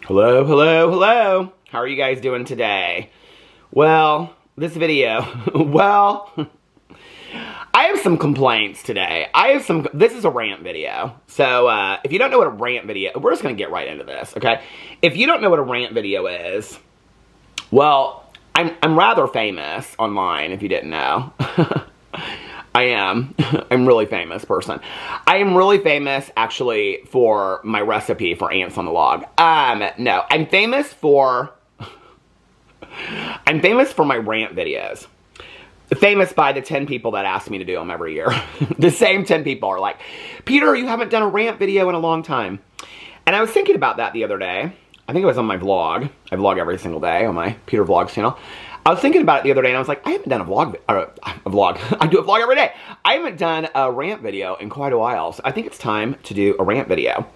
Hello, hello, hello. How are you guys doing today? Well, this video, I have some complaints today. This is a rant video. So, if you don't know what a rant video, we're just going to get right into this, okay? If you don't know what a rant video is, well, I'm rather famous online, if you didn't know. I am. I'm a really famous person. I am really famous, actually, for my recipe for ants on the log. No. I'm famous for my rant videos. Famous by the 10 people that ask me to do them every year. The same 10 people are like, Peter, you haven't done a rant video in a long time. And I was thinking about that the other day. I think it was on my vlog. I vlog every single day on my Peter Vlogs channel. I was thinking about it the other day, and I was like, I haven't done a vlog. I do a vlog every day. I haven't done a rant video in quite a while, so I think it's time to do a rant video.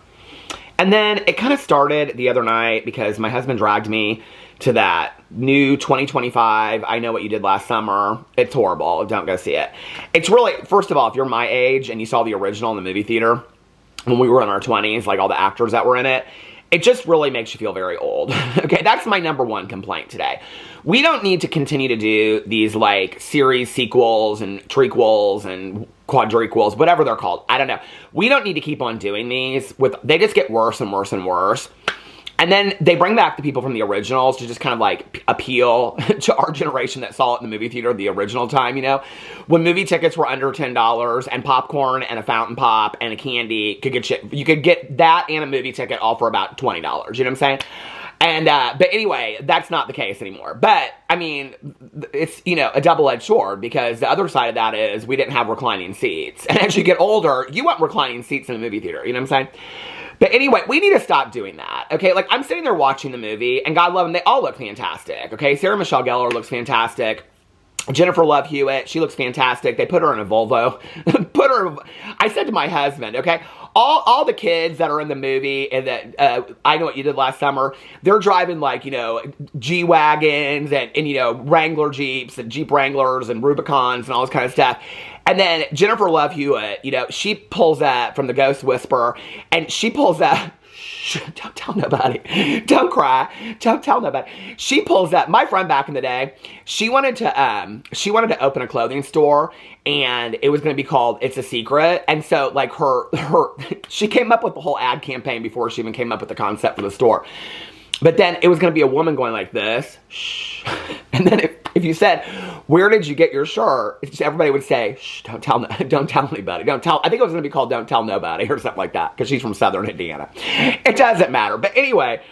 And then it kind of started the other night because my husband dragged me to that new 2025, I Know What You Did Last Summer. It's horrible. Don't go see it. It's really, first of all, if you're my age and you saw the original in the movie theater when we were in our 20s, like all the actors that were in it, it just really makes you feel very old. Okay, that's my number one complaint today. We don't need to continue to do these like series sequels and trequels and quadriquels, whatever they're called. I don't know. We don't need to keep on doing these. They just get worse and worse and worse. And then they bring back the people from the originals to just kind of like appeal to our generation that saw it in the movie theater the original time, you know? When movie tickets were under $10 and popcorn and a fountain pop and a candy could get you could get that and a movie ticket all for about $20, you know what I'm saying? And, but anyway, that's not the case anymore. But, I mean, it's, you know, a double-edged sword because the other side of that is we didn't have reclining seats. And as you get older, you want reclining seats in a movie theater, you know what I'm saying? But anyway, we need to stop doing that, okay? Like, I'm sitting there watching the movie, and God love them, they all look fantastic, okay? Sarah Michelle Gellar looks fantastic. Jennifer Love Hewitt, she looks fantastic. They put her in a Volvo. I said to my husband, okay, all the kids that are in the movie and that I Know What You Did Last Summer, they're driving like, you know, G-Wagons and, you know, Wrangler Jeeps and Jeep Wranglers and Rubicons and all this kind of stuff. And then Jennifer Love Hewitt, you know, she pulls that from the Ghost Whisperer, and she pulls that. Shh, don't tell nobody. Don't cry. Don't tell nobody. She pulls that. My friend back in the day, she wanted to open a clothing store, and it was going to be called It's a Secret. And so, like, she came up with the whole ad campaign before she even came up with the concept for the store. But then it was going to be a woman going like this. Shh. And then if you said, where did you get your shirt? Everybody would say, shh, don't tell anybody. I think it was going to be called Don't Tell Nobody or something like that because she's from Southern Indiana. It doesn't matter. But anyway,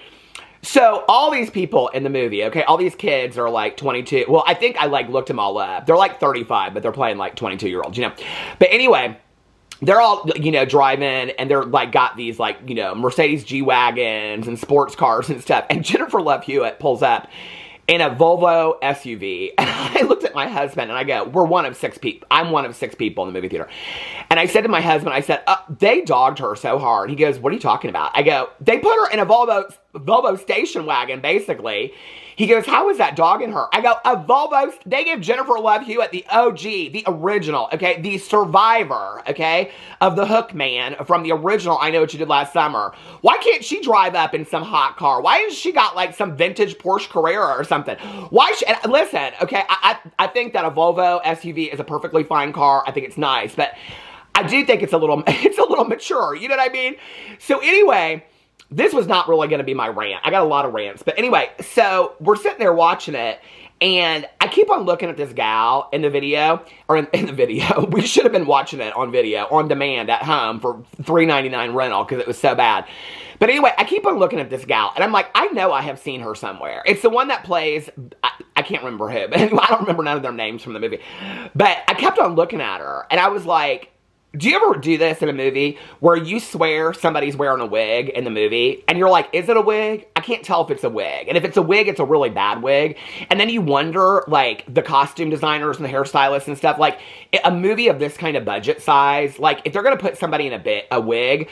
so all these people in the movie, okay, all these kids are like 22. Well, I think I like looked them all up. They're like 35, but they're playing like 22-year-olds, you know. But anyway, they're all, you know, driving, and they're, like, got these, like, you know, Mercedes G-Wagons and sports cars and stuff. And Jennifer Love Hewitt pulls up in a Volvo SUV. And I looked at my husband, and I go, we're one of 6 people. I'm one of 6 people in the movie theater. And I said to my husband, I said, they dogged her so hard. He goes, what are you talking about? I go, they put her in a Volvo station wagon, basically. He goes, how is that dogging her? I go, a Volvo, they give Jennifer Love Hewitt the OG, the original, okay, the survivor, okay, of the Hook Man from the original I Know What You Did Last Summer. Why can't she drive up in some hot car? Why has she got like some vintage Porsche Carrera or something? Listen, okay, I think that a Volvo SUV is a perfectly fine car. I think it's nice, but I do think it's a little mature, you know what I mean? So anyway, this was not really going to be my rant. I got a lot of rants. But anyway, so we're sitting there watching it, and I keep on looking at this gal in the video, or in the video. We should have been watching it on video, on demand, at home for $3.99 rental because it was so bad. But anyway, I keep on looking at this gal, and I'm like, I know I have seen her somewhere. It's the one that plays, I can't remember who, but I don't remember none of their names from the movie. But I kept on looking at her, and I was like, do you ever do this in a movie where you swear somebody's wearing a wig in the movie and you're like, is it a wig? I can't tell if it's a wig. And if it's a wig, it's a really bad wig. And then you wonder, like, the costume designers and the hairstylists and stuff, like, a movie of this kind of budget size, like, if they're going to put somebody in a big wig,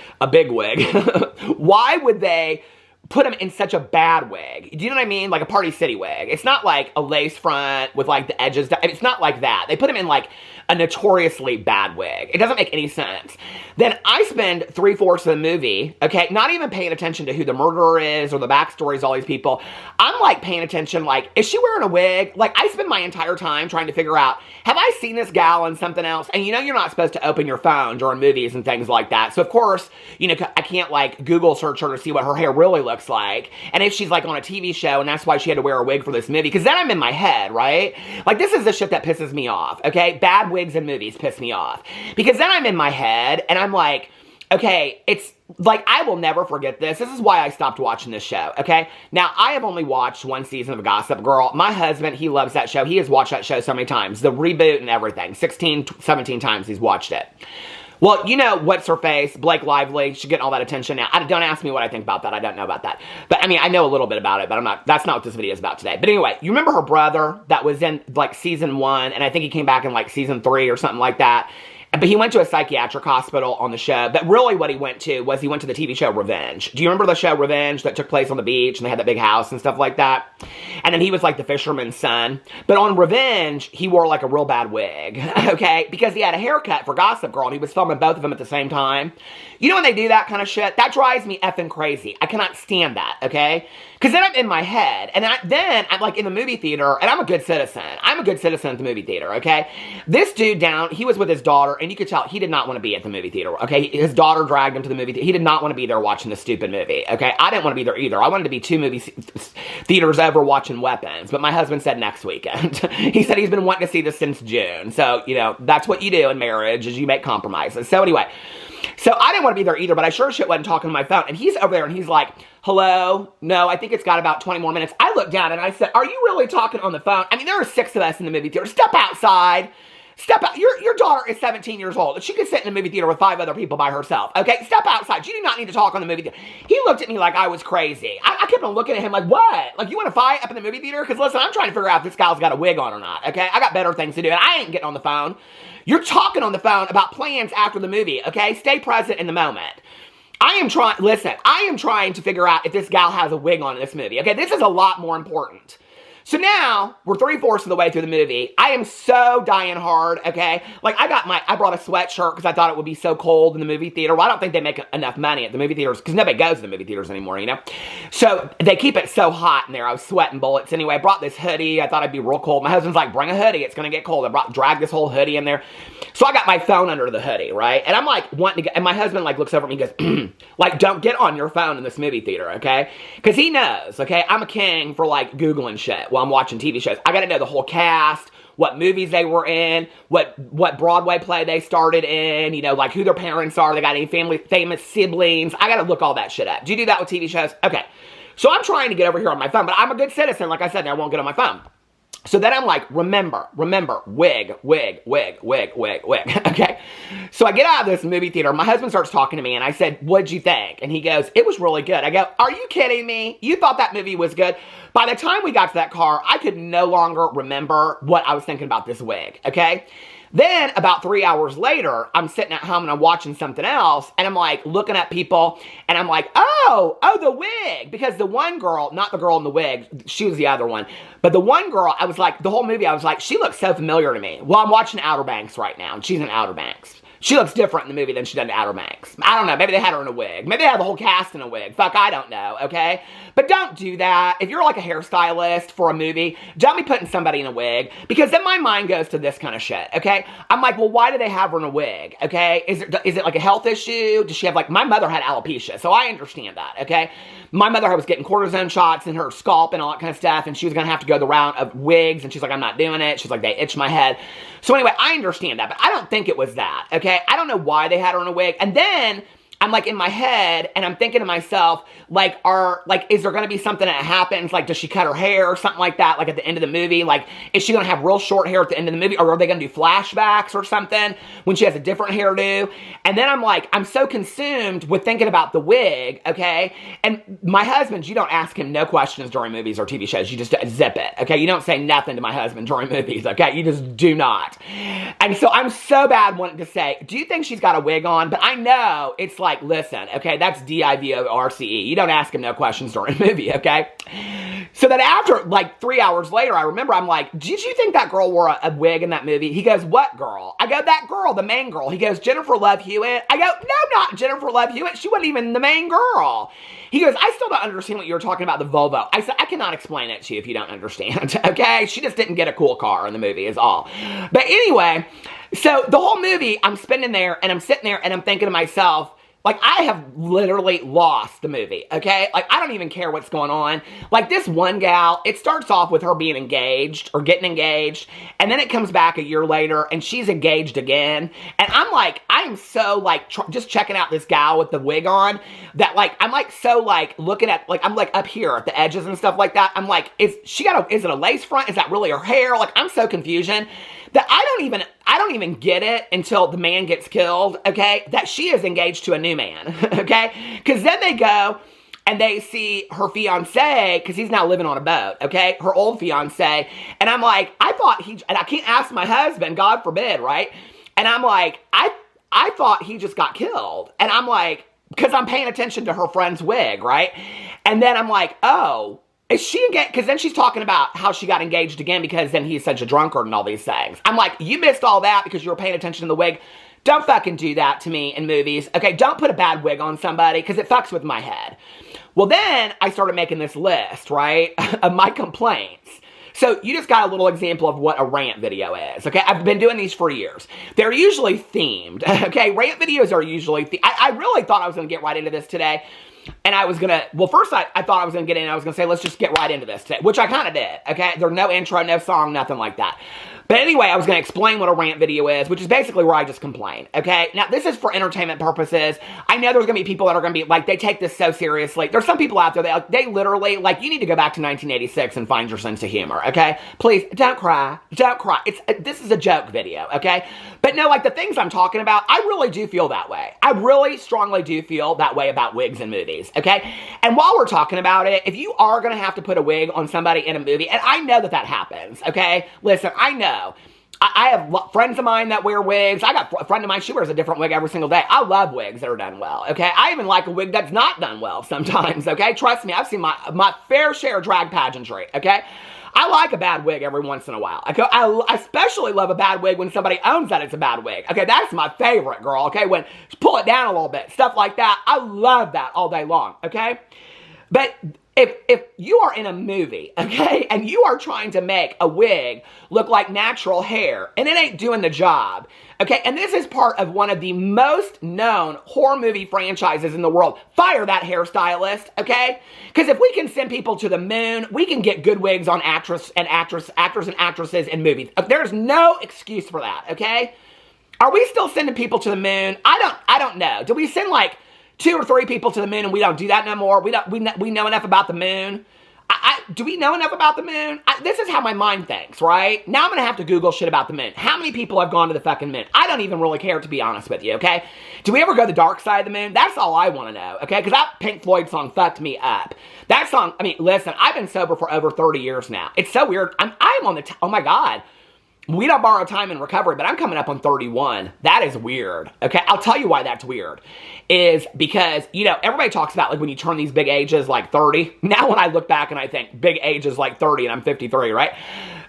why would they put him in such a bad wig? Do you know what I mean? Like a Party City wig. It's not like a lace front with like the edges. It's not like that. They put him in like a notoriously bad wig. It doesn't make any sense. Then I spend 3/4 of the movie, okay, not even paying attention to who the murderer is or the backstories of all these people. I'm like paying attention, like, is she wearing a wig? Like, I spend my entire time trying to figure out, have I seen this gal in something else? And you know you're not supposed to open your phone during movies and things like that. So of course, you know, I can't like Google search her to see what her hair really looks like. And if she's like on a TV show and that's why she had to wear a wig for this movie, because then I'm in my head, right? Like, this is the shit that pisses me off, okay? Bad wigs in movies piss me off. Because then I'm in my head and I'm like, okay, it's like, I will never forget this. This is why I stopped watching this show, okay? Now, I have only watched one season of Gossip Girl. My husband, he loves that show. He has watched that show so many times. The reboot and everything. 16, 17 times he's watched it. Well, you know, what's her face? Blake Lively. She's getting all that attention now. Don't ask me what I think about that. I don't know about that. But, I mean, I know a little bit about it, but that's not what this video is about today. But anyway, you remember her brother that was in, like, season 1, and I think he came back in, like, season 3 or something like that. But he went to a psychiatric hospital on the show. But really what he went to was he went to the TV show Revenge. Do you remember the show Revenge that took place on the beach and they had that big house and stuff like that? And then he was like the fisherman's son. But on Revenge, he wore like a real bad wig, okay? Because he had a haircut for Gossip Girl and he was filming both of them at the same time. You know when they do that kind of shit? That drives me effing crazy. I cannot stand that, okay? Because then I'm in my head, and then I'm like in the movie theater, and I'm a good citizen. I'm a good citizen at the movie theater, okay? This dude he was with his daughter, and you could tell he did not want to be at the movie theater, okay? His daughter dragged him to the movie theater. He did not want to be there watching this stupid movie, okay? I didn't want to be there either. I wanted to be 2 movie theaters over watching Weapons, but my husband said next weekend. He said he's been wanting to see this since June. So, you know, that's what you do in marriage, is you make compromises. So anyway, so I didn't want to be there either, but I sure shit wasn't talking to my phone. And he's over there and he's like, hello? No, I think it's got about 20 more minutes. I looked down and I said, are you really talking on the phone? I mean, there are 6 of us in the movie theater. Step outside. Step out. Your daughter is 17 years old. She could sit in the movie theater with 5 other people by herself. Okay? Step outside. You do not need to talk on the movie theater. He looked at me like I was crazy. I kept on looking at him like, what? Like, you want to fight up in the movie theater? Because listen, I'm trying to figure out if this gal's got a wig on or not. Okay? I got better things to do, and I ain't getting on the phone. You're talking on the phone about plans after the movie, okay? Stay present in the moment. I am trying to figure out if this gal has a wig on in this movie, okay? This is a lot more important. So now, we're 3/4 of the way through the movie. I am so dying hard, okay? Like, I brought a sweatshirt because I thought it would be so cold in the movie theater. Well, I don't think they make enough money at the movie theaters because nobody goes to the movie theaters anymore, you know? So, they keep it so hot in there. I was sweating bullets. Anyway, I brought this hoodie. I thought I'd be real cold. My husband's like, bring a hoodie. It's going to get cold. I dragged this whole hoodie in there. So, I got my phone under the hoodie, right? And I'm like, wanting to get, and my husband like looks over at me and goes, like, don't get on your phone in this movie theater, okay? Because he knows, okay? I'm a king for like Googling shit while I'm watching TV shows. I got to know the whole cast, what movies they were in, what Broadway play they started in, you know, like who their parents are, they got any famous siblings. I got to look all that shit up. Do you do that with TV shows? Okay. So I'm trying to get over here on my phone, but I'm a good citizen. Like I said, I won't get on my phone. So then I'm like, remember, wig, okay? So I get out of this movie theater. My husband starts talking to me, and I said, what'd you think? And he goes, it was really good. I go, are you kidding me? You thought that movie was good? By the time we got to that car, I could no longer remember what I was thinking about this wig, okay? Then, about 3 hours later, I'm sitting at home and I'm watching something else, and I'm like looking at people, and I'm like, oh, the wig. Because the one girl, not the girl in the wig, she was the other one, but the one girl, I was like, the whole movie, I was like, she looks so familiar to me. Well, I'm watching Outer Banks right now, and she's in Outer Banks. She looks different in the movie than she did in Outer Banks. I don't know. Maybe they had her in a wig. Maybe they had the whole cast in a wig. Fuck, I don't know, okay? But don't do that. If you're like a hairstylist for a movie, don't be putting somebody in a wig, because then my mind goes to this kind of shit, okay? I'm like, well, why do they have her in a wig, okay? Is it like a health issue? Does she have like, my mother had alopecia, so I understand that, okay? My mother was getting cortisone shots in her scalp and all that kind of stuff, and she was going to have to go the round of wigs, and she's like, I'm not doing it. She's like, they itch my head. So anyway, I understand that, but I don't think it was that, okay? I don't know why they had her in a wig. And then I'm like in my head, and I'm thinking to myself, like, is there going to be something that happens? Like, does she cut her hair or something like that? Like at the end of the movie, like, is she going to have real short hair at the end of the movie? Or are they going to do flashbacks or something when she has a different hairdo? And then I'm like, I'm so consumed with thinking about the wig, okay? And my husband, you don't ask him no questions during movies or TV shows. You just zip it, okay? You don't say nothing to my husband during movies, okay? You just do not. And so I'm so bad wanting to say, do you think she's got a wig on? But I know it's like, like, listen, okay, that's D-I-V-O-R-C-E. You don't ask him no questions during a movie, okay? So then after, like, 3 hours later, I remember, I'm like, did you think that girl wore a wig in that movie? He goes, what girl? I go, that girl, the main girl. He goes, Jennifer Love Hewitt? I go, no, not Jennifer Love Hewitt. She wasn't even the main girl. He goes, I still don't understand what you were talking about, the Volvo. I said, I cannot explain it to you if you don't understand, okay? She just didn't get a cool car in the movie is all. But anyway, so the whole movie, I'm spending there, and I'm sitting there, and I'm thinking to myself, like, I have literally lost the movie, okay? Like, I don't even care what's going on. Like, this one gal, it starts off with her being engaged or getting engaged, and then it comes back a year later, and she's engaged again. And I'm like, I am so, like, just checking out this gal with the wig on that, like, I'm, like, so, like, looking at, like, I'm, like, up here at the edges and stuff like that. I'm like, is it a lace front? Is that really her hair? Like, I'm so confusion that I don't even get it until the man gets killed, okay? That she is engaged to a new man, okay? Because then they go and they see her fiance, because he's now living on a boat, okay? Her old fiance. And I'm like, and I can't ask my husband, God forbid, right? And I'm like, I thought he just got killed. And I'm like, because I'm paying attention to her friend's wig, right? And then I'm like, oh, is she engaged? Because then she's talking about how she got engaged again because then he's such a drunkard and all these things. I'm like, you missed all that because you were paying attention to the wig. Don't fucking do that to me in movies. Okay, don't put a bad wig on somebody because it fucks with my head. Well, then I started making this list, right, of my complaints. So you just got a little example of what a rant video is, okay? I've been doing these for years. They're usually themed, okay? Rant videos are usually I really thought I was going to get right into this today. And I was going to, well, first I thought I was going to get in. I was going to say, let's just get right into this today, which I kind of did, okay? There's no intro, no song, nothing like that. But anyway, I was going to explain what a rant video is, which is basically where I just complain, okay? Now, this is for entertainment purposes. I know there's going to be people that are going to be, like, they take this so seriously. There's some people out there that, they literally, like, you need to go back to 1986 and find your sense of humor, okay? Please, don't cry. Don't cry. This is a joke video, okay? But no, like, the things I'm talking about, I really do feel that way. I really strongly do feel that way about wigs in movies, okay? And while we're talking about it, if you are going to have to put a wig on somebody in a movie, and I know that happens, okay? Listen, I know. I have friends of mine that wear wigs. I got a friend of mine, she wears a different wig every single day. I love wigs that are done well, okay? I even like a wig that's not done well sometimes, okay? Trust me, I've seen my fair share of drag pageantry, okay? I like a bad wig every once in a while. Okay? I especially love a bad wig when somebody owns that it's a bad wig. Okay, that's my favorite, girl, okay? When you pull it down a little bit, stuff like that. I love that all day long, okay? But if you are in a movie, okay, and you are trying to make a wig look like natural hair, and it ain't doing the job, okay, and this is part of one of the most known horror movie franchises in the world, fire that hairstylist, okay? Because if we can send people to the moon, we can get good wigs on actors and actresses in movies. There's no excuse for that, okay? Are we still sending people to the moon? I don't know. Do we send, like, 2 or 3 people to the moon and we don't do that no more? We know enough about the moon? Do we know enough about the moon? This is how my mind thinks, right? Now I'm going to have to Google shit about the moon. How many people have gone to the fucking moon? I don't even really care, to be honest with you, okay? Do we ever go to the dark side of the moon? That's all I want to know, okay? Because that Pink Floyd song fucked me up. That song, I mean, listen, I've been sober for over 30 years now. It's so weird. I'm on the, oh my God. We don't borrow time in recovery, but I'm coming up on 31. That is weird, okay? I'll tell you why that's weird. Is because, you know, everybody talks about, like, when you turn these big ages, like 30. Now when I look back and I think big ages like 30 and I'm 53, right?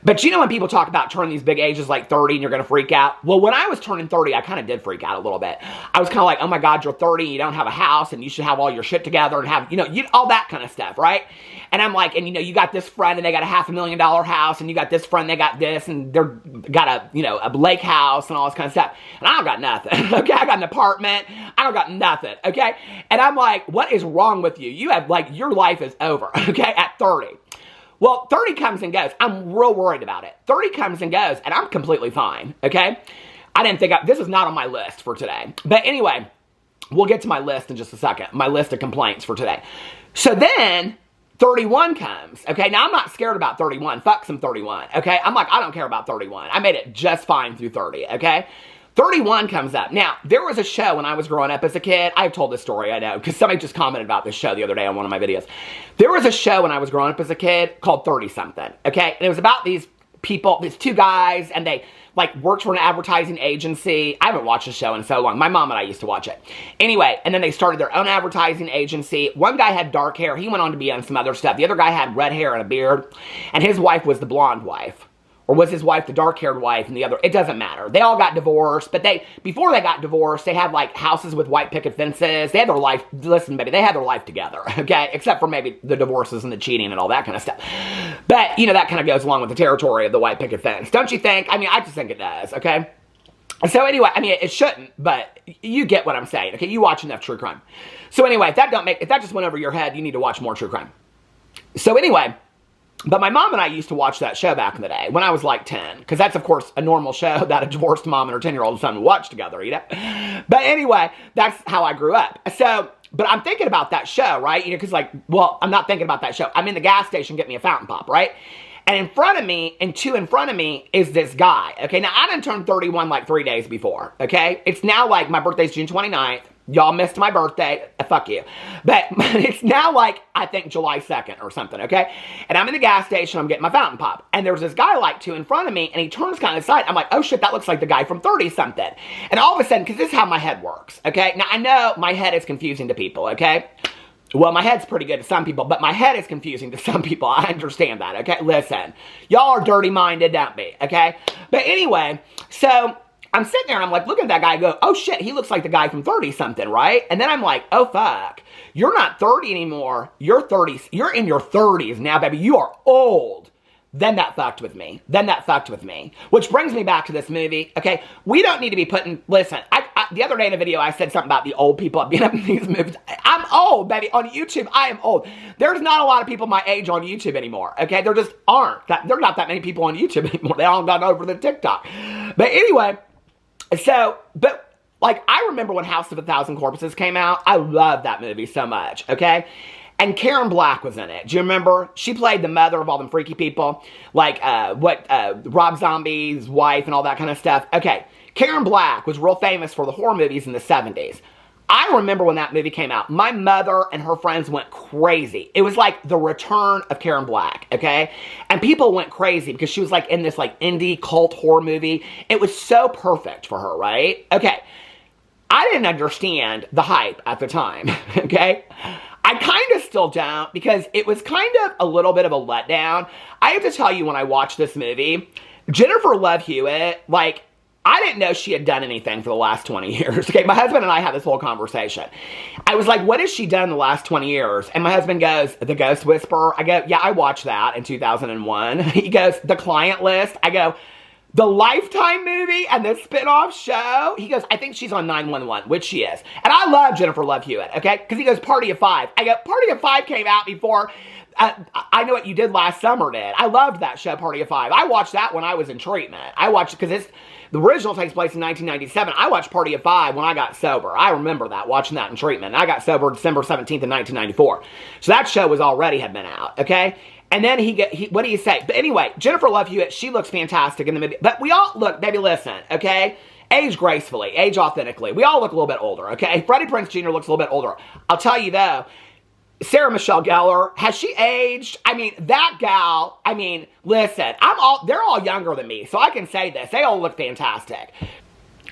But you know when people talk about turning these big ages like 30 and you're going to freak out? Well, when I was turning 30, I kind of did freak out a little bit. I was kind of like, oh my God, you're 30, you don't have a house, and you should have all your shit together and have, you know, all that kind of stuff, right? And I'm like, and you know, you got this friend and they got a $500,000 house, and you got this friend, they got this, and they're got a, you know, a lake house and all this kind of stuff. And I don't got nothing, okay? I got an apartment. I don't got nothing, okay? And I'm like, what is wrong with you? You have, like, your life is over, okay, at 30. Well, 30 comes and goes. I'm real worried about it. 30 comes and goes, and I'm completely fine, okay? I didn't think, this is not on my list for today. But anyway, we'll get to my list in just a second. My list of complaints for today. So then 31 comes, okay? Now, I'm not scared about 31. Fuck some 31, okay? I'm like, I don't care about 31. I made it just fine through 30, okay? 31 comes up. Now, there was a show when I was growing up as a kid. I've told this story, I know, because somebody just commented about this show the other day on one of my videos. There was a show when I was growing up as a kid called 30-something, okay? And it was about these people, these two guys, and they like worked for an advertising agency. I haven't watched the show in so long. My mom and I used to watch it. Anyway, and then they started their own advertising agency. One guy had dark hair. He went on to be on some other stuff. The other guy had red hair and a beard, and his wife was the blonde wife. Or was his wife the dark-haired wife and the other? It doesn't matter. They all got divorced, but before they got divorced, they had like houses with white picket fences. They had their life, listen, baby, they had their life together, okay? Except for maybe the divorces and the cheating and all that kind of stuff. But, you know, that kind of goes along with the territory of the white picket fence. Don't you think? I mean, I just think it does, okay? So anyway, I mean, it shouldn't, but you get what I'm saying, okay? You watch enough true crime. So anyway, if that just went over your head, you need to watch more true crime. So anyway, but my mom and I used to watch that show back in the day when I was like 10. Because that's, of course, a normal show that a divorced mom and her 10-year-old son would watch together, you know? But anyway, that's how I grew up. So, but I'm thinking about that show, right? You know, because like, well, I'm not thinking about that show. I'm in the gas station getting me a fountain pop, right? And in front of me, and two in front of me, is this guy. Okay, now I done turned 31 like 3 days before, okay? It's now like, my birthday's June 29th. Y'all missed my birthday. Fuck you. But it's now like, I think July 2nd or something, okay? And I'm in the gas station. I'm getting my fountain pop. And there's this guy like two in front of me. And he turns kind of aside. I'm like, oh shit, that looks like the guy from 30-something. And all of a sudden, because this is how my head works, okay? Now, I know my head is confusing to people, okay? Well, my head's pretty good to some people, but my head is confusing to some people. I understand that, okay? Listen, y'all are dirty-minded, don't be, okay? But anyway, so I'm sitting there and I'm like, looking at that guy and go, oh shit, he looks like the guy from 30-something, right? And then I'm like, oh fuck, you're not 30 anymore. You're 30, you're in your 30s now, baby. You are old. Then that fucked with me. Which brings me back to this movie, okay? We don't need to be putting, listen, the other day in a video, I said something about the old people being up in these movies. I'm old, baby. On YouTube, I am old. There's not a lot of people my age on YouTube anymore, okay? There just aren't. There are not that many people on YouTube anymore. They all gone over to TikTok. But anyway, so, but like, I remember when House of a Thousand Corpses came out. I loved that movie so much, okay? And Karen Black was in it. Do you remember? She played the mother of all them freaky people. Like, Rob Zombie's wife and all that kind of stuff. Okay, Karen Black was real famous for the horror movies in the 70s. I remember when that movie came out, my mother and her friends went crazy. It was like the return of Karen Black, okay? And people went crazy because she was like in this like indie cult horror movie. It was so perfect for her, right? Okay, I didn't understand the hype at the time, okay? I kind of still don't, because it was kind of a little bit of a letdown. I have to tell you, when I watched this movie, Jennifer Love Hewitt, like, I didn't know she had done anything for the last 20 years. Okay, my husband and I had this whole conversation. I was like, what has she done in the last 20 years? And my husband goes, The Ghost Whisperer. I go, yeah, I watched that in 2001. He goes, The Client List. I go, the Lifetime movie and the spin-off show. He goes, I think she's on 911, which she is. And I love Jennifer Love Hewitt, okay? Because he goes, Party of Five. I go, Party of Five came out before I Know What You Did Last Summer did. I loved that show, Party of Five. I watched that when I was in treatment. I watched it because the original takes place in 1997. I watched Party of Five when I got sober. I remember that, watching that in treatment. I got sober December 17th of 1994. So that show had been out, okay? And then what do you say? But anyway, Jennifer Love Hewitt, she looks fantastic in the movie. But we all, look, baby, listen, okay? Age gracefully, age authentically. We all look a little bit older, okay? Freddie Prinze Jr. looks a little bit older. I'll tell you though, Sarah Michelle Gellar, has she aged? I mean, that gal, I mean, listen, they're all younger than me, so I can say this. They all look fantastic.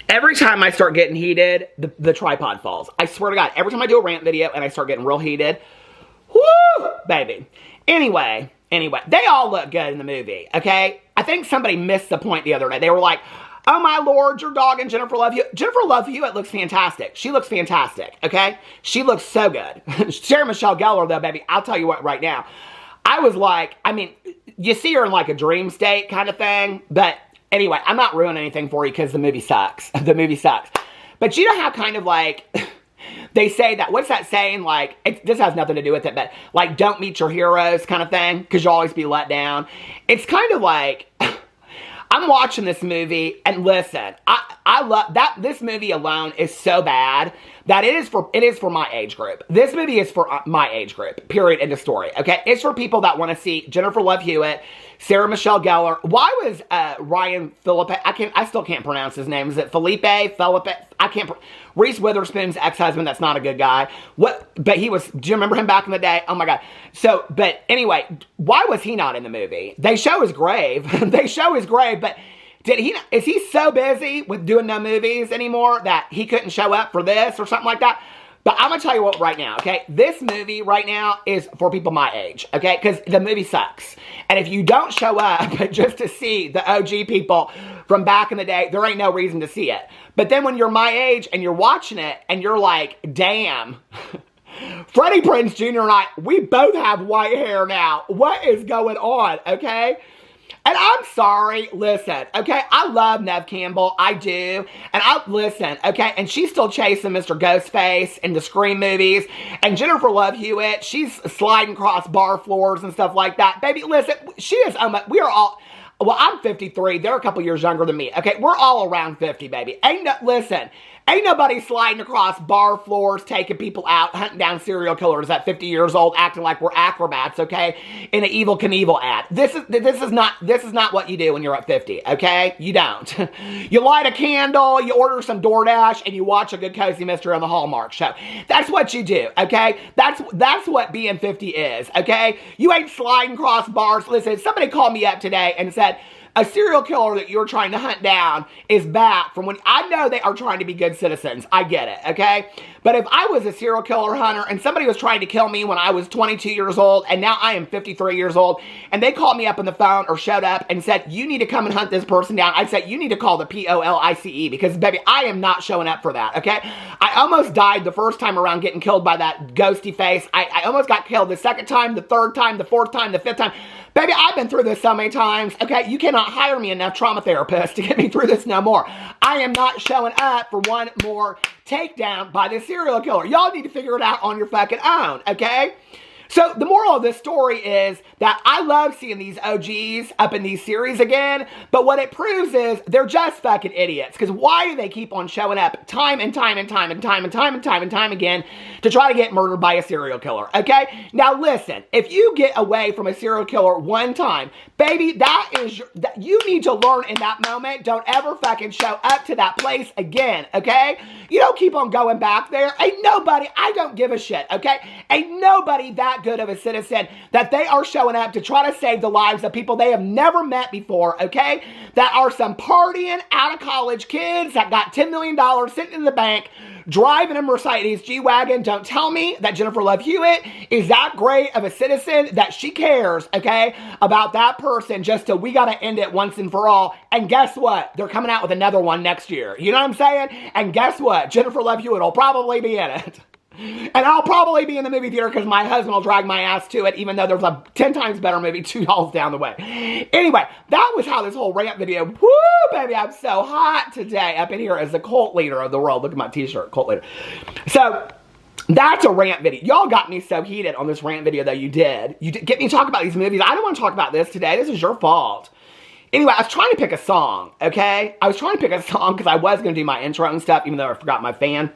Every time I start getting heated, the tripod falls. I swear to God, every time I do a rant video and I start getting real heated, whoo, baby. Anyway, they all look good in the movie, okay? I think somebody missed the point the other day. They were like, oh my Lord, your dog and Jennifer Love Hewitt. Jennifer Love Hewitt looks fantastic. She looks fantastic, okay? She looks so good. Sarah Michelle Gellar, though, baby, I'll tell you what right now. I was like, I mean, you see her in like a dream state kind of thing. But anyway, I'm not ruining anything for you because the movie sucks. The movie sucks. But you know how kind of like... They say that, what's that saying, like, this has nothing to do with it, but, like, don't meet your heroes kind of thing, because you'll always be let down. It's kind of like, I'm watching this movie, and listen, I love that. This movie alone is so bad that it is for my age group. This movie is for my age group, period, end of story, okay? It's for people that want to see Jennifer Love Hewitt, Sarah Michelle Gellar. Why was Ryan Philippe, I still can't pronounce his name. Is it Felipe? I can't, Reese Witherspoon's ex-husband, that's not a good guy. But he was, do you remember him back in the day? Oh my God. So, but anyway, why was he not in the movie? They show his grave. They show his grave, but is he so busy with doing no movies anymore that he couldn't show up for this or something like that? But I'm going to tell you what right now, okay? This movie right now is for people my age, okay? Because the movie sucks. And if you don't show up just to see the OG people from back in the day, there ain't no reason to see it. But then when you're my age and you're watching it and you're like, damn, Freddie Prinze Jr. and I, we both have white hair now. What is going on, okay? And I'm sorry, listen, okay, I love Neve Campbell, I do, and listen, okay, and she's still chasing Mr. Ghostface in the Scream movies, and Jennifer Love Hewitt, she's sliding across bar floors and stuff like that. Baby, listen, she is, we are all, well, I'm 53, they're a couple years younger than me, okay, we're all around 50, baby. Listen, ain't nobody sliding across bar floors, taking people out, hunting down serial killers at 50 years old, acting like we're acrobats, okay? In an Evel Knievel ad. This is not what you do when you're at 50, okay? You don't. You light a candle, you order some DoorDash, and you watch a good cozy mystery on the Hallmark show. That's what you do, okay? That's what being 50 is, okay? You ain't sliding across bars. Listen, somebody called me up today and said, a serial killer that you're trying to hunt down is back from when, I know they are trying to be good citizens. I get it, okay? But if I was a serial killer hunter and somebody was trying to kill me when I was 22 years old and now I am 53 years old and they called me up on the phone or showed up and said, you need to come and hunt this person down, I'd say, you need to call the POLICE because, baby, I am not showing up for that, okay? I almost died the first time around getting killed by that ghosty face. I almost got killed the second time, the third time, the fourth time, the fifth time. Baby, I've been through this so many times, okay? You cannot hire me enough trauma therapists to get me through this no more. I am not showing up for one more takedown by this serial killer. Y'all need to figure it out on your fucking own, okay? So the moral of this story is that I love seeing these OGs up in these series again, but what it proves is they're just fucking idiots. Because why do they keep on showing up time and time and time and time and time and time and time again to try to get murdered by a serial killer, okay? Now listen, if you get away from a serial killer one time, baby, you need to learn in that moment. Don't ever fucking show up to that place again, okay? You don't keep on going back there. Ain't nobody, I don't give a shit, okay? Ain't nobody that good of a citizen that they are showing up to try to save the lives of people they have never met before, okay? That are some partying out of college kids that got $10 million sitting in the bank, driving a Mercedes G-Wagon. Don't tell me that Jennifer Love Hewitt is that great of a citizen that she cares, okay, about that person just to we got to end it once and for all. And guess what? They're coming out with another one next year. You know what I'm saying? And guess what? Jennifer Love Hewitt will probably be in it. And I'll probably be in the movie theater because my husband will drag my ass to it, even though there's a 10 times better movie 2 halls down the way. Anyway, that was how this whole rant video, woo, baby, I'm so hot today up in here as the cult leader of the world. Look at my t-shirt, cult leader. So, that's a rant video. Y'all got me so heated on this rant video that you did. You did get me to talk about these movies. I don't want to talk about this today. This is your fault. Anyway, I was trying to pick a song, okay? I was trying to pick a song because I was going to do my intro and stuff, even though I forgot my fan.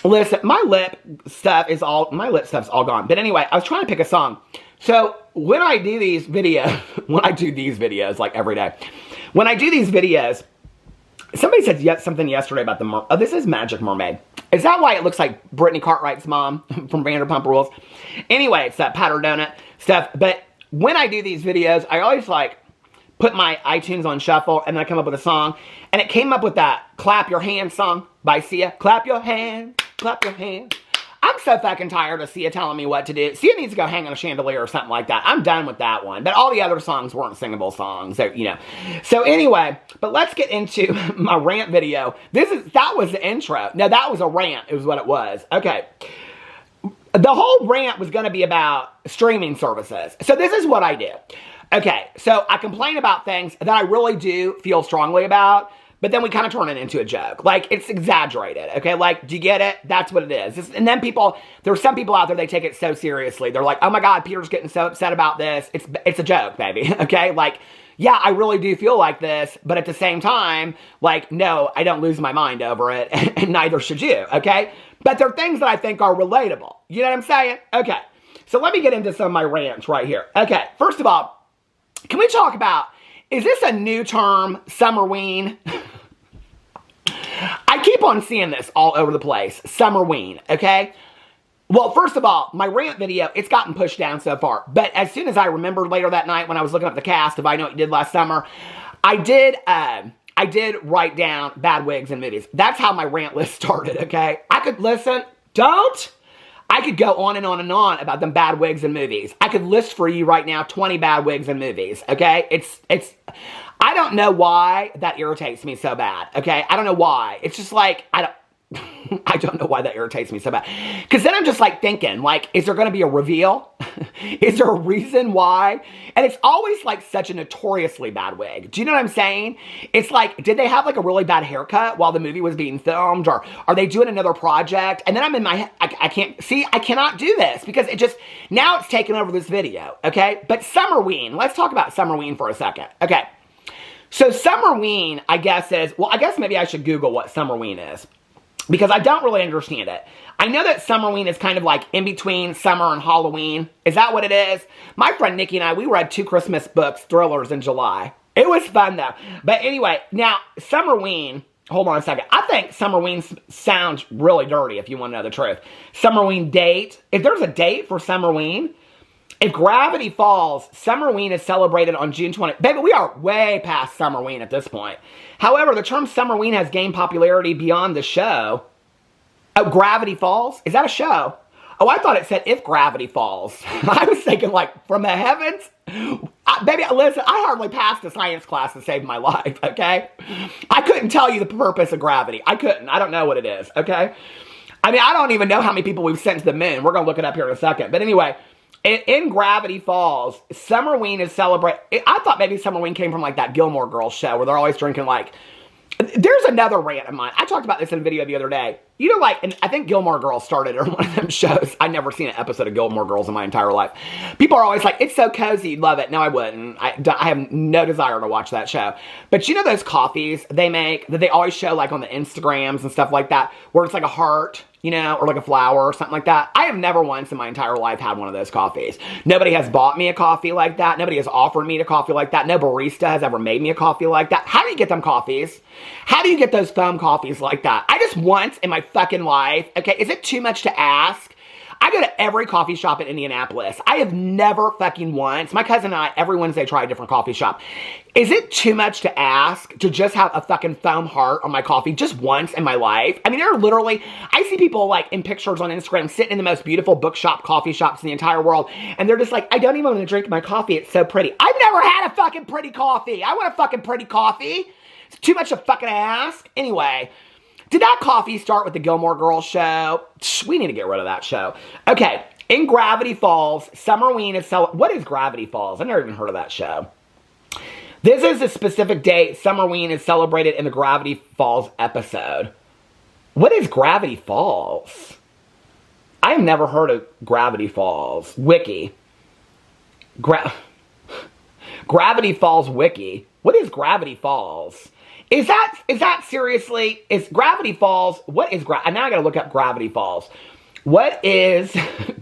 Listen, my lip stuff's all gone. But anyway, I was trying to pick a song. So when I do these videos, like every day, when I do these videos, somebody said something yesterday about this is Magic Mermaid. Is that why it looks like Brittany Cartwright's mom from Vanderpump Rules? Anyway, it's that powder donut stuff. But when I do these videos, I always like put my iTunes on shuffle, and then I come up with a song. And it came up with that Clap Your Hands song by Sia. Clap your hands, clap your hands. I'm so fucking tired of Sia telling me what to do. Sia needs to go hang on a chandelier or something like that. I'm done with that one. But all the other songs weren't singable songs, so, you know. So anyway, but let's get into my rant video. That was the intro. No, that was a rant, is what it was. Okay. The whole rant was going to be about streaming services. So this is what I do. Okay, so I complain about things that I really do feel strongly about, but then we kind of turn it into a joke. Like, it's exaggerated, okay? Like, do you get it? That's what it is. And then there's some people out there, they take it so seriously. They're like, oh my God, Peter's getting so upset about this. It's a joke, baby, okay? Like, yeah, I really do feel like this, but at the same time, like, no, I don't lose my mind over it, and neither should you, okay? But there are things that I think are relatable. You know what I'm saying? Okay, so let me get into some of my rants right here. Okay, first of all, can we talk about, is this a new term, summerween? I keep on seeing this all over the place, summerween, okay? Well, first of all, my rant video, it's gotten pushed down so far. But as soon as I remembered later that night when I was looking up the cast of I Know What You Did Last Summer, I did write down bad wigs and movies. That's how my rant list started, okay? I could listen, I could go on and on and on about them bad wigs and movies. I could list for you right now 20 bad wigs and movies, okay? I don't know why that irritates me so bad, okay? I don't know why. It's just like, I don't know why that irritates me so bad. Because then I'm just like thinking, like, is there going to be a reveal? Is there a reason why? And it's always like such a notoriously bad wig. Do you know what I'm saying? It's like, did they have like a really bad haircut while the movie was being filmed? Or are they doing another project? And then I'm in my head, I cannot do this because now it's taken over this video, okay? But Summerween, let's talk about Summerween for a second. Okay. So Summerween, I guess maybe I should Google what Summerween is, because I don't really understand it. I know that Summerween is kind of like in between summer and Halloween. Is that what it is? My friend Nikki and I, we read 2 Christmas books, thrillers, in July. It was fun though. But anyway, now Summerween, hold on a second. I think Summerween sounds really dirty if you want to know the truth. Summerween date. If there's a date for Summerween, if Gravity Falls, Summerween is celebrated on June 20th. Baby, we are way past Summerween at this point. However, the term Summerween has gained popularity beyond the show. Oh, Gravity Falls? Is that a show? Oh, I thought it said If Gravity Falls. I was thinking like, from the heavens? Baby, listen, I hardly passed a science class to save my life, okay? I couldn't tell you the purpose of gravity. I couldn't. I don't know what it is, okay? I mean, I don't even know how many people we've sent to the moon. We're going to look it up here in a second. But anyway, in Gravity Falls, Summerween is celebrated. I thought maybe Summerween came from like that Gilmore Girls show where they're always drinking like... There's another rant of mine. I talked about this in a video the other day. You know, like, and I think Gilmore Girls started on one of them shows. I've never seen an episode of Gilmore Girls in my entire life. People are always like, it's so cozy, you'd love it. No, I wouldn't. I have no desire to watch that show. But you know those coffees they make that they always show like on the Instagrams and stuff like that, where it's like a heart, you know, or like a flower or something like that? I have never once in my entire life had one of those coffees. Nobody has bought me a coffee like that. Nobody has offered me a coffee like that. No barista has ever made me a coffee like that. How do you get them coffees? How do you get those foam coffees like that? I just once in my fucking life, okay, is it too much to ask? I go to every coffee shop in Indianapolis. I have never fucking once, my cousin and I, every Wednesday try a different coffee shop. Is it too much to ask to just have a fucking foam heart on my coffee just once in my life? I mean, there are literally, I see people like in pictures on Instagram sitting in the most beautiful bookshop, coffee shops in the entire world. And they're just like, I don't even want to drink my coffee. It's so pretty. I've never had a fucking pretty coffee. I want a fucking pretty coffee. It's too much to fucking ask. Anyway. Did that coffee start with the Gilmore Girls show? We need to get rid of that show. Okay, in Gravity Falls, Summerween is what is Gravity Falls? I've never even heard of that show. This is a specific date. Summerween is celebrated in the Gravity Falls episode. What is Gravity Falls? I have never heard of Gravity Falls. Wiki. Gravity Falls Wiki. What is Gravity Falls? Is that seriously, is Gravity Falls, what is, now I gotta look up Gravity Falls. What is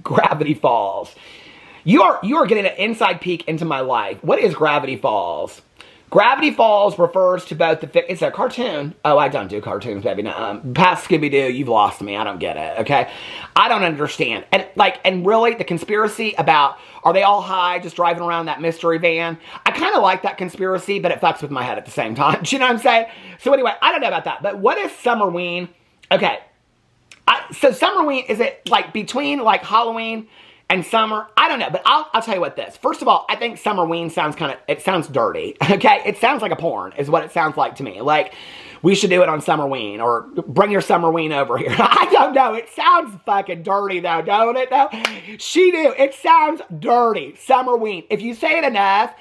Gravity Falls? You are getting an inside peek into my life. What is Gravity Falls? Gravity Falls refers to both it's a cartoon. Oh, I don't do cartoons, baby. No, past Scooby-Doo, you've lost me. I don't get it, okay? I don't understand. And really, the conspiracy about, are they all high just driving around that mystery van? I kind of like that conspiracy, but it fucks with my head at the same time. Do you know what I'm saying? So anyway, I don't know about that. But what is Summerween? Okay. So Summerween, is it like between like Halloween and summer? I don't know, but I'll tell you what this. First of all, I think Summerween sounds it sounds dirty, okay? It sounds like a porn is what it sounds like to me. Like, we should do it on Summerween, or bring your Summerween over here. I don't know. It sounds fucking dirty though, don't it? No, she do. It sounds dirty. Summerween. If you say it enough,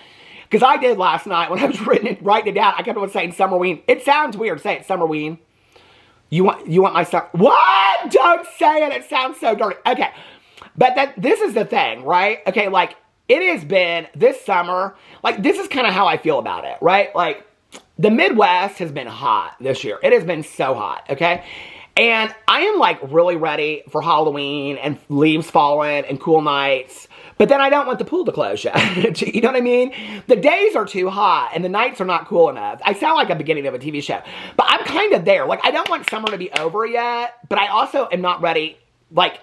Because I did last night when I was writing it down. I kept on saying Summerween. It sounds weird. Say it, Summerween. You want my stuff? What? Don't say it. It sounds so dirty. Okay. But this is the thing, right? Okay, like, it has been this summer, like, this is kind of how I feel about it, right? Like, the Midwest has been hot this year. It has been so hot, okay? And I am, like, really ready for Halloween and leaves falling and cool nights. But then I don't want the pool to close yet. You know what I mean? The days are too hot and the nights are not cool enough. I sound like a beginning of a TV show. But I'm kind of there. Like, I don't want summer to be over yet. But I also am not ready. Like,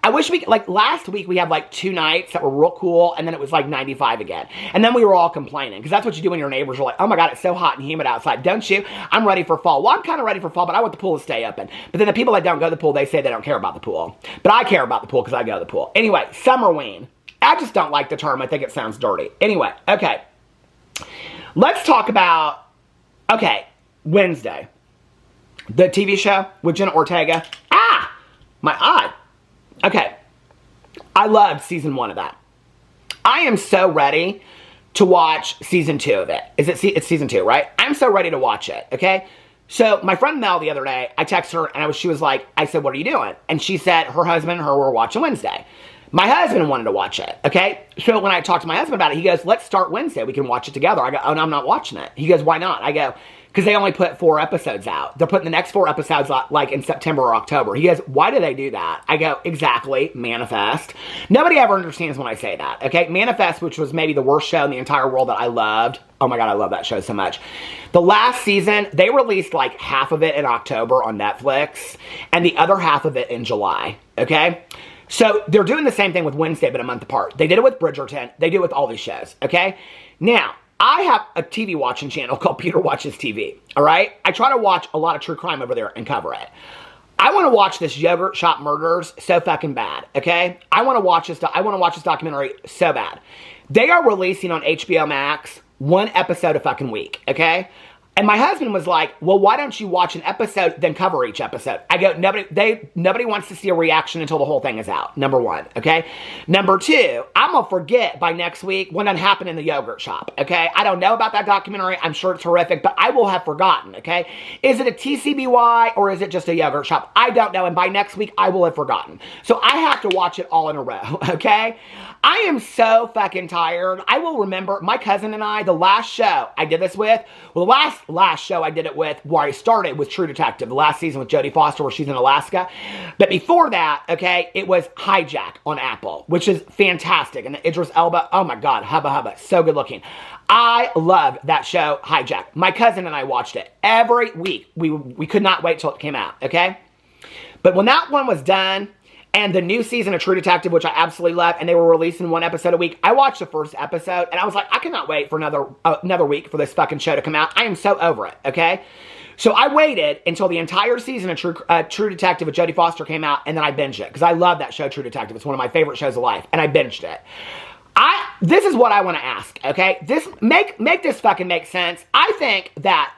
I wish we, like, last week we had, like, 2 nights that were real cool, and then it was, like, 95 again. And then we were all complaining, because that's what you do when your neighbors are like, oh my God, it's so hot and humid outside, don't you? I'm ready for fall. Well, I'm kind of ready for fall, but I want the pool to stay open. But then the people that don't go to the pool, they say they don't care about the pool. But I care about the pool because I go to the pool. Anyway, Summerween. I just don't like the term. I think it sounds dirty. Anyway, okay. Let's talk about, okay, Wednesday. The TV show with Jenna Ortega. My eye. Okay. I loved season 1 of that. I am so ready to watch season 2 of it. It's season 2, right? I'm so ready to watch it, okay? So my friend Mel the other day, I texted her and she was like, I said, what are you doing? And she said her husband and her were watching Wednesday. My husband wanted to watch it, okay? So when I talked to my husband about it, he goes, let's start Wednesday. We can watch it together. I go, oh, no, I'm not watching it. He goes, why not? I go, because they only put 4 episodes out. They're putting the next 4 episodes like in September or October. He goes, why do they do that? I go, exactly, Manifest. Nobody ever understands when I say that, okay? Manifest, which was maybe the worst show in the entire world that I loved. Oh my God, I love that show so much. The last season, they released like half of it in October on Netflix and the other half of it in July, okay? So they're doing the same thing with Wednesday, but a month apart. They did it with Bridgerton. They do it with all these shows, okay? Now, I have a TV watching channel called Peter Watches TV, all right? I try to watch a lot of true crime over there and cover it. I want to watch this Yogurt Shop Murders so fucking bad, okay? I want to watch this documentary so bad. They are releasing on HBO Max 1 episode a fucking week, okay? And my husband was like, well, why don't you watch an episode, then cover each episode? I go, nobody wants to see a reaction until the whole thing is out, number 1, okay? Number 2, I'm going to forget by next week what done happened in the yogurt shop, okay? I don't know about that documentary. I'm sure it's horrific, but I will have forgotten, okay? Is it a TCBY or is it just a yogurt shop? I don't know, and by next week, I will have forgotten. So I have to watch it all in a row, okay? I am so fucking tired. I will remember my cousin and I, the last show I did this with, well, the last show I did it with, where I started with True Detective, the last season with Jodie Foster, where she's in Alaska. But before that, okay, it was Hijack on Apple, which is fantastic. And Idris Elba, oh my God, hubba hubba, so good looking. I love that show, Hijack. My cousin and I watched it every week. We could not wait till it came out, okay? But when that one was done, and the new season of True Detective, which I absolutely love, and they were releasing 1 episode a week, I watched the first episode, and I was like, I cannot wait for another week for this fucking show to come out. I am so over it, okay? So I waited until the entire season of True Detective with Jodie Foster came out, and then I binged it, because I love that show, True Detective. It's one of my favorite shows of life, and I binged it. This is what I want to ask, okay? Make this fucking make sense. I think that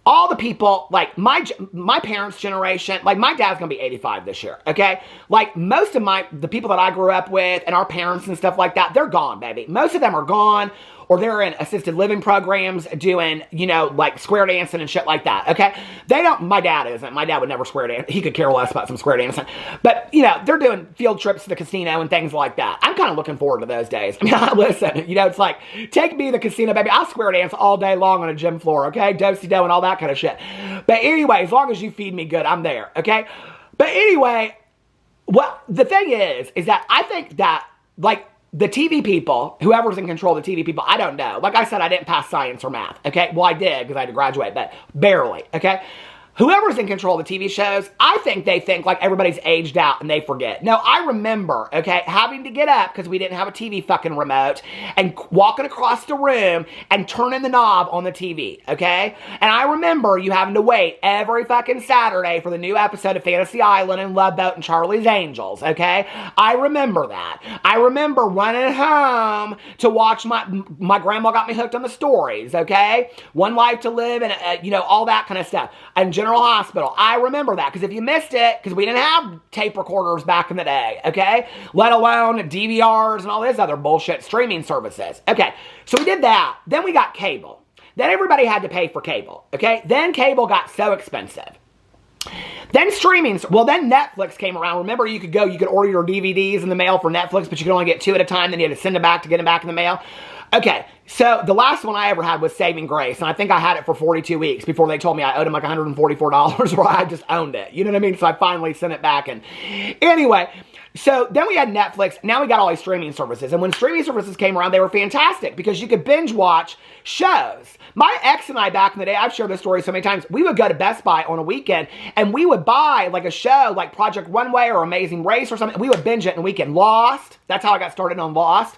all the people, like, my parents' generation, like, my dad's gonna be 85 this year, okay? Like, most of the people that I grew up with and our parents and stuff like that, they're gone, baby. Most of them are gone, or they're in assisted living programs doing, you know, like, square dancing and shit like that, okay? My dad isn't. My dad would never square dance. He could care less about some square dancing. But, you know, they're doing field trips to the casino and things like that. I'm kind of looking forward to those days. I mean, listen, you know, it's like, take me to the casino, baby. I'll square dance all day long on a gym floor, okay? Do-si-do and all that kind of shit. But anyway, as long as you feed me good, I'm there, okay? But anyway, well, the thing is that I think that, like, the TV people, whoever's in control of the TV people, I don't know. Like I said, I didn't pass science or math, okay? Well, I did because I had to graduate, but barely, okay? Whoever's in control of the TV shows, I think they think like everybody's aged out and they forget. No, I remember, okay, having to get up because we didn't have a TV fucking remote and walking across the room and turning the knob on the TV, okay? And I remember you having to wait every fucking Saturday for the new episode of Fantasy Island and Love Boat and Charlie's Angels, okay? I remember that. I remember running home to watch my grandma got me hooked on the stories, okay? One Life to Live and, you know, all that kind of stuff. And Jenna General Hospital. I remember that, because if you missed it, because we didn't have tape recorders back in the day, okay? Let alone DVRs and all this other bullshit streaming services. Okay, so we did that. Then we got cable. Then everybody had to pay for cable, okay? Then cable got so expensive. Then streaming, well, then Netflix came around. Remember, you could order your DVDs in the mail for Netflix, but you could only get 2 at a time. Then you had to send them back to get them back in the mail. Okay, so the last one I ever had was Saving Grace, and I think I had it for 42 weeks before they told me I owed them like $144, or I just owned it. You know what I mean? So I finally sent it back, and anyway, so then we had Netflix. Now we got all these streaming services, and when streaming services came around, they were fantastic because you could binge watch shows. My ex and I back in the day, I've shared this story so many times, we would go to Best Buy on a weekend, and we would buy like a show like Project Runway or Amazing Race or something. We would binge it in a weekend. Lost, that's how I got started on Lost.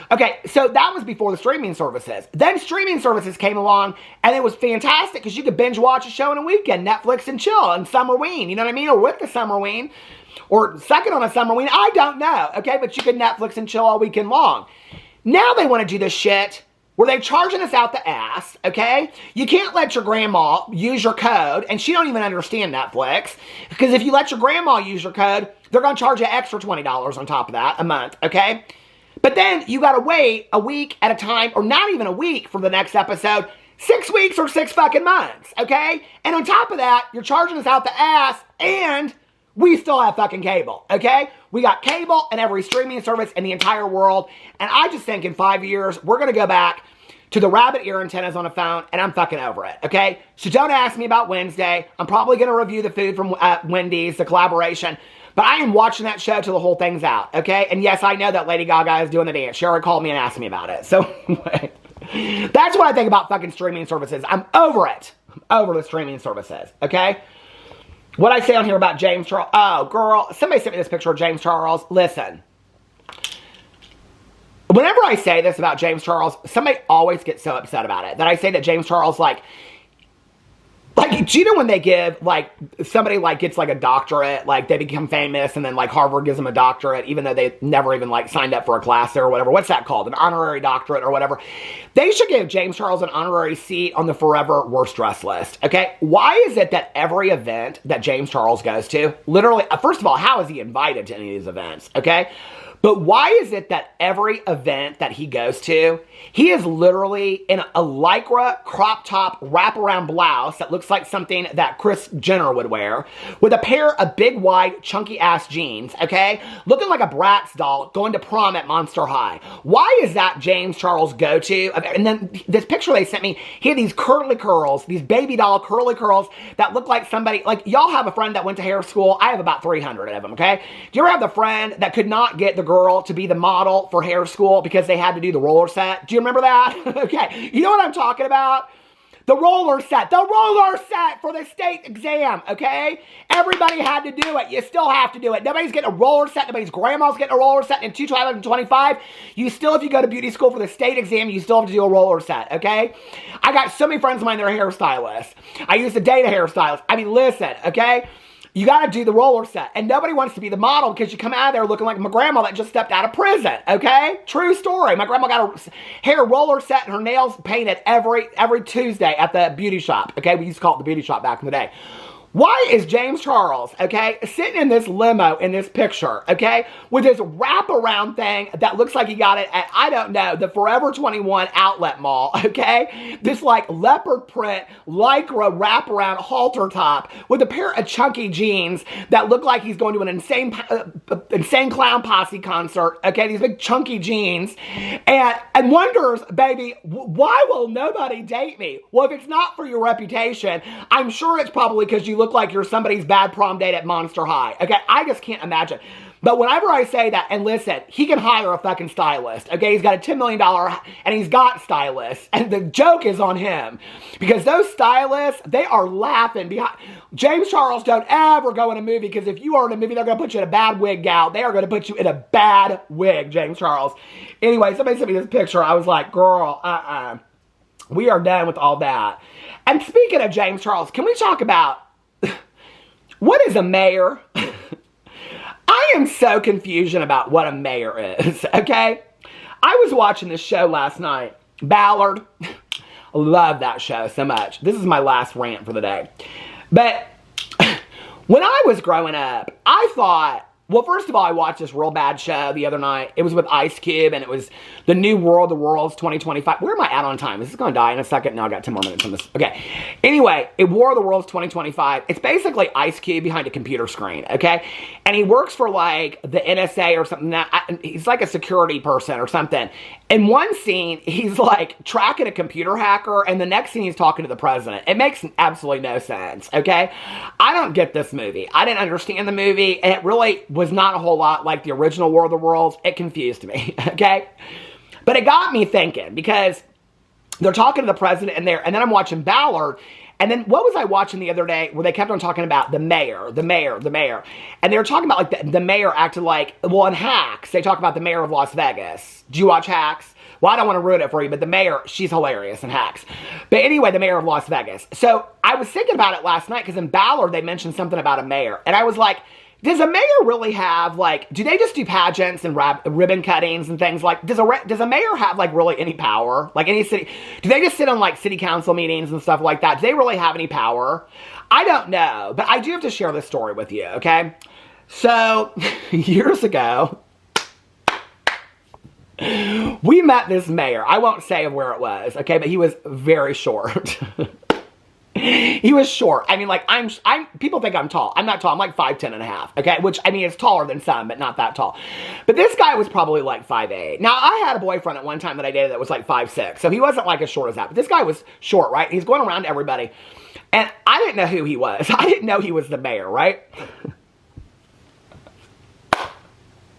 Okay, so that was before the streaming services. Then streaming services came along, and it was fantastic because you could binge watch a show in a weekend, Netflix and chill, and Summerween, you know what I mean? Or with the Summerween, or second on a Summerween, I don't know, okay? But you could Netflix and chill all weekend long. Now they want to do this shit where they're charging us out the ass, okay? You can't let your grandma use your code, and she don't even understand Netflix, because if you let your grandma use your code, they're going to charge you extra $20 on top of that a month, okay? But then you got to wait a week at a time, or not even a week for the next episode, 6 weeks or 6 fucking months, okay? And on top of that, you're charging us out the ass, and we still have fucking cable, okay? We got cable and every streaming service in the entire world, and I just think in 5 years, we're going to go back to the rabbit ear antennas on a phone, and I'm fucking over it, okay? So don't ask me about Wednesday. I'm probably going to review the food from Wendy's, the collaboration. But I am watching that show till the whole thing's out, okay? And yes, I know that Lady Gaga is doing the dance. Sherry called me and asked me about it. So, that's what I think about fucking streaming services. I'm over it. I'm over the streaming services, okay? What I say on here about James Charles. Oh, girl, somebody sent me this picture of James Charles. Listen. Whenever I say this about James Charles, somebody always gets so upset about it. That I say that James Charles, like, do you know when they give, like, somebody, like, gets, like, a doctorate, like, they become famous, and then, like, Harvard gives them a doctorate, even though they never even, like, signed up for a class there or whatever. What's that called? An honorary doctorate or whatever. They should give James Charles an honorary seat on the forever worst dressed list, okay? Why is it that every event that James Charles goes to, literally, first of all, how is he invited to any of these events, okay? But why is it that every event that he goes to, he is literally in a lycra crop top wraparound blouse that looks like something that Kris Jenner would wear, with a pair of big, wide, chunky-ass jeans, okay? Looking like a Bratz doll going to prom at Monster High. Why is that James Charles' go-to? And then this picture they sent me, he had these curly curls, these baby doll curly curls that look like somebody, like, y'all have a friend that went to hair school. I have about 300 of them, okay? Do you ever have the friend that could not get the girl to be the model for hair school because they had to do the roller set? Do you remember that? Okay, you know what I'm talking about? The roller set for the state exam, okay? Everybody had to do it. You still have to do it. Nobody's getting a roller set. Nobody's grandma's getting a roller set in 2025. You still, if you go to beauty school for the state exam, you still have to do a roller set, okay? I got so many friends of mine that are hairstylists. I used to date a hairstylist. I mean, listen, okay? You got to do the roller set. And nobody wants to be the model because you come out of there looking like my grandma that just stepped out of prison, okay? True story. My grandma got her hair roller set and her nails painted every Tuesday at the beauty shop, okay? We used to call it the beauty shop back in the day. Why is James Charles, okay, sitting in this limo in this picture, okay, with this wraparound thing that looks like he got it at, I don't know, the Forever 21 outlet mall, okay? This, like, leopard print, lycra wraparound halter top with a pair of chunky jeans that look like he's going to an insane clown posse concert, okay? These big chunky jeans, and wonders, baby, why will nobody date me? Well, if it's not for your reputation, I'm sure it's probably because you look like you're somebody's bad prom date at Monster High. Okay, I just can't imagine. But whenever I say that, and listen, he can hire a fucking stylist. Okay, he's got a $10 million, and he's got stylists. And the joke is on him. Because those stylists, they are laughing behind. James Charles, don't ever go in a movie, because if you are in a movie, they're going to put you in a bad wig, gal. They are going to put you in a bad wig, James Charles. Anyway, somebody sent me this picture. I was like, girl, we are done with all that. And speaking of James Charles, can we talk about what is a mayor? I am so confused about what a mayor is, okay? I was watching this show last night, Ballard. I love that show so much. This is my last rant for the day. But when I was growing up, I thought, well, first of all, I watched this real bad show the other night. It was with Ice Cube, and it was The New World, The World's 2025. Where am I at on time? This is going to die in a second. No, I got 10 more minutes on this. Okay. Anyway, War of the Worlds 2025. It's basically Ice Cube behind a computer screen, okay? And he works for, like, the NSA or something. He's like a security person or something. In one scene, he's, like, tracking a computer hacker, and the next scene, he's talking to the president. It makes absolutely no sense, okay? I don't get this movie. I didn't understand the movie, and it really was not a whole lot like the original War of the Worlds. It confused me, okay? But it got me thinking, because they're talking to the president in there, and then I'm watching Ballard, and then what was I watching the other day where they kept on talking about the mayor, and they were talking about like the mayor acted like, well, in Hacks, they talk about the mayor of Las Vegas. Do you watch Hacks? Well, I don't want to ruin it for you, but the mayor, she's hilarious in Hacks. But anyway, the mayor of Las Vegas. So I was thinking about it last night, because in Ballard, they mentioned something about a mayor, and I was like, does a mayor really have, like, do they just do pageants and ribbon cuttings and things? Like, does a mayor have, like, really any power? Like, any city, do they just sit on, like, city council meetings and stuff like that? Do they really have any power? I don't know, but I do have to share this story with you, okay? So, years ago, we met this mayor. I won't say where it was, okay? But he was very short. He was short. I mean, like, people think I'm tall. I'm not tall. I'm like 5'10" and a half, okay? Which, I mean, it's taller than some, but not that tall. But this guy was probably like 5'8". Now, I had a boyfriend at one time that I dated that was like 5'6", so he wasn't like as short as that. But this guy was short, right? He's going around to everybody. And I didn't know who he was. I didn't know he was the mayor, right?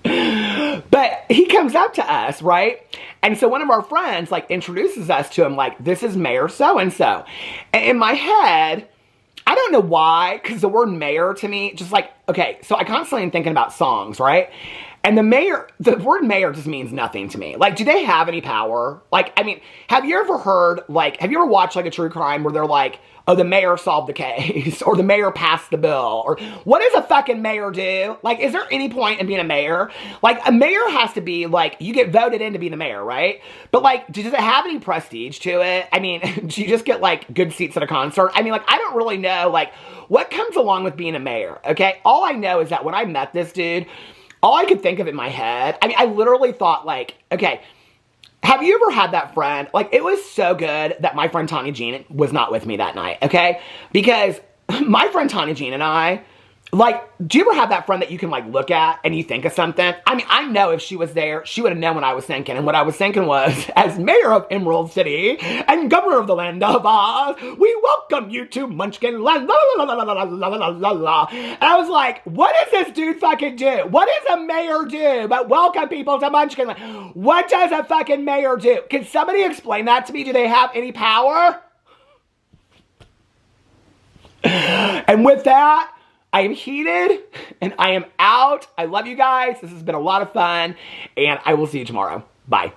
But he comes up to us, right? And so one of our friends, like, introduces us to him, like, this is Mayor so-and-so. And in my head, I don't know why, because the word mayor to me, just like, okay, so I constantly am thinking about songs, right? And the word mayor just means nothing to me. Like, do they have any power? Like, I mean, have you ever heard, like, have you ever watched, like, a true crime where they're like, oh, the mayor solved the case, or the mayor passed the bill, or what does a fucking mayor do? Like, is there any point in being a mayor? Like, a mayor has to be, like, you get voted in to be the mayor, right? But, like, does it have any prestige to it? I mean, do you just get, like, good seats at a concert? I mean, like, I don't really know, like, what comes along with being a mayor, okay? All I know is that when I met this dude, all I could think of in my head, I mean, I literally thought, like, okay, have you ever had that friend? Like, it was so good that my friend Tanya Jean was not with me that night, okay? Because my friend Tanya Jean and I, like, do you ever have that friend that you can, like, look at and you think of something? I mean, I know if she was there, she would have known what I was thinking. And what I was thinking was, as mayor of Emerald City and governor of the land of Oz, we welcome you to Munchkin Land, la la la la la la la la la. And I was like, what does this dude fucking do? What does a mayor do but welcome people to Munchkin Land? What does a fucking mayor do? Can somebody explain that to me? Do they have any power? And with that, I am heated, and I am out. I love you guys. This has been a lot of fun, and I will see you tomorrow. Bye.